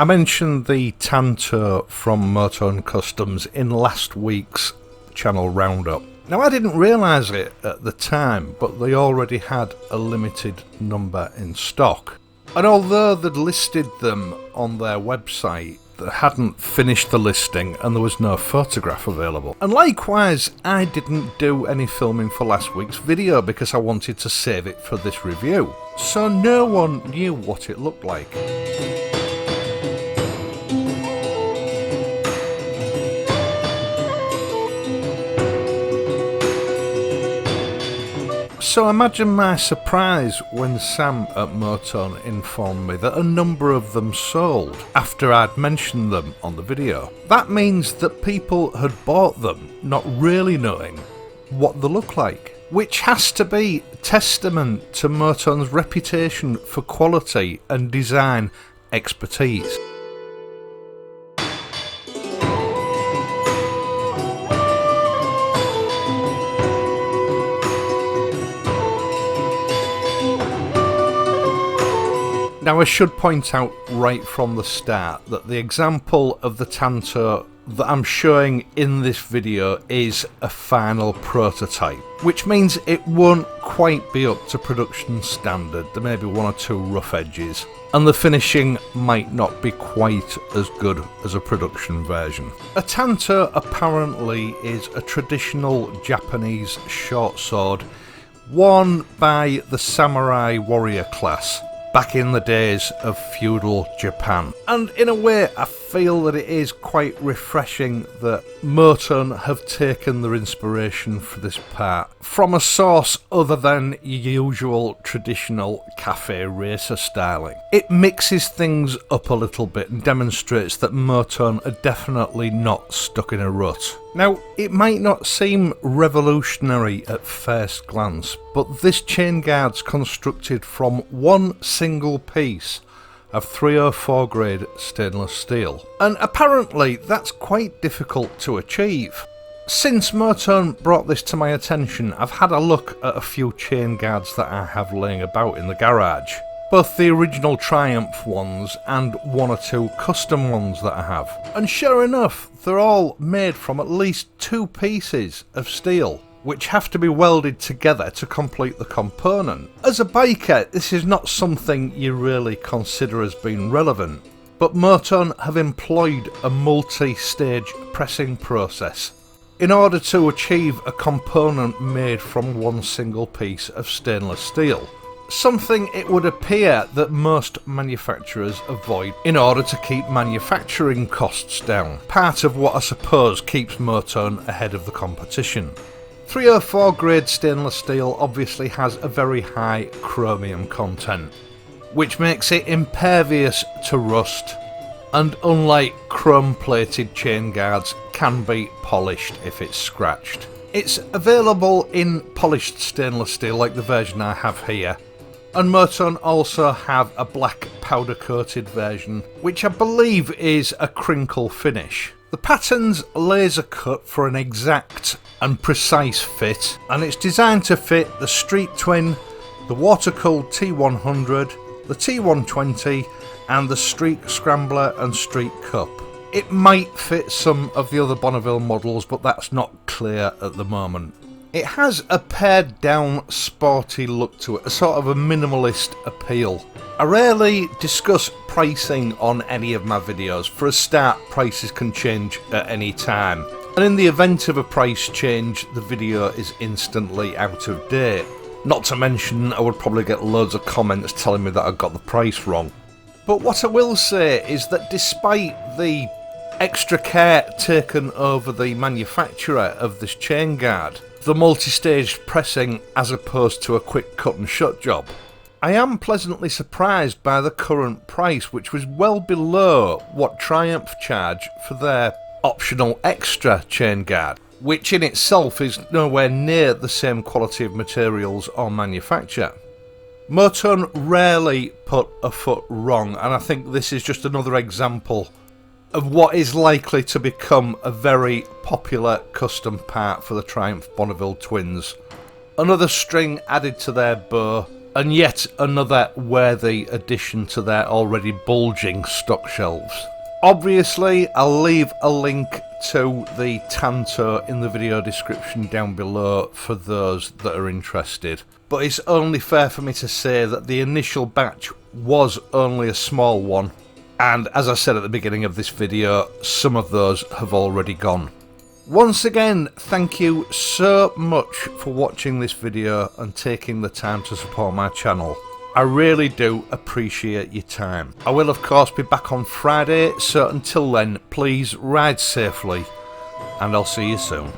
I mentioned the TANTO from MOTONE Customs in last week's channel roundup. Now, I didn't realise it at the time, but they already had a limited number in stock. And although they'd listed them on their website, they hadn't finished the listing and there was no photograph available. And likewise, I didn't do any filming for last week's video because I wanted to save it for this review. So no one knew what it looked like. So imagine my surprise when Sam at Motone informed me that a number of them sold after I'd mentioned them on the video. That means that people had bought them not really knowing what they look like, which has to be testament to Motone's reputation for quality and design expertise. Now, I should point out right from the start that the example of the TANTO that I'm showing in this video is a final prototype, which means it won't quite be up to production standard. There may be one or two rough edges, and the finishing might not be quite as good as a production version. A TANTO apparently is a traditional Japanese short sword worn by the samurai warrior class back in the days of feudal Japan. And in a way, I feel that it is quite refreshing that Motone have taken their inspiration for this part from a source other than your usual traditional cafe racer styling. It mixes things up a little bit and demonstrates that Motone are definitely not stuck in a rut. Now, it might not seem revolutionary at first glance, but this chain guard's constructed from one single piece of 304 grade stainless steel, and apparently that's quite difficult to achieve. Since Motone brought this to my attention, I've had a look at a few chain guards that I have laying about in the garage, both the original Triumph ones and one or two custom ones that I have, and sure enough, they're all made from at least two pieces of steel, which have to be welded together to complete the component. As a biker, this is not something you really consider as being relevant, but Motone have employed a multi-stage pressing process in order to achieve a component made from one single piece of stainless steel. Something it would appear that most manufacturers avoid in order to keep manufacturing costs down. Part of what I suppose keeps Motone ahead of the competition. 304 grade stainless steel obviously has a very high chromium content, which makes it impervious to rust, and unlike chrome plated chain guards, can be polished if it's scratched. It's available in polished stainless steel like the version I have here, and Motone also have a black powder coated version, which I believe is a crinkle finish. The pattern's laser cut for an exact and precise fit, and it's designed to fit the Street Twin, the water-cooled T100, the T120 and the Street Scrambler and Street Cup. It might fit some of the other Bonneville models, but that's not clear at the moment. It has a pared down sporty look to it, a sort of a minimalist appeal. I rarely discuss pricing on any of my videos. For a start, prices can change at any time, and in the event of a price change, the video is instantly out of date. Not to mention, I would probably get loads of comments telling me that I got the price wrong. But what I will say is that despite the extra care taken over the manufacturer of this chain guard, the multi-stage pressing as opposed to a quick cut and shut job, I am pleasantly surprised by the current price, which was well below what Triumph charge for their optional extra chain guard, which in itself is nowhere near the same quality of materials or manufacture. Motone rarely put a foot wrong, and I think this is just another example of what is likely to become a very popular custom part for the Triumph Bonneville twins. Another string added to their bow and yet another worthy addition to their already bulging stock shelves. Obviously, I'll leave a link to the Tanto in the video description down below for those that are interested. But it's only fair for me to say that the initial batch was only a small one, and as I said at the beginning of this video, some of those have already gone. Once again, thank you so much for watching this video and taking the time to support my channel. I really do appreciate your time. I will of course be back on Friday, so until then, please ride safely, and I'll see you soon.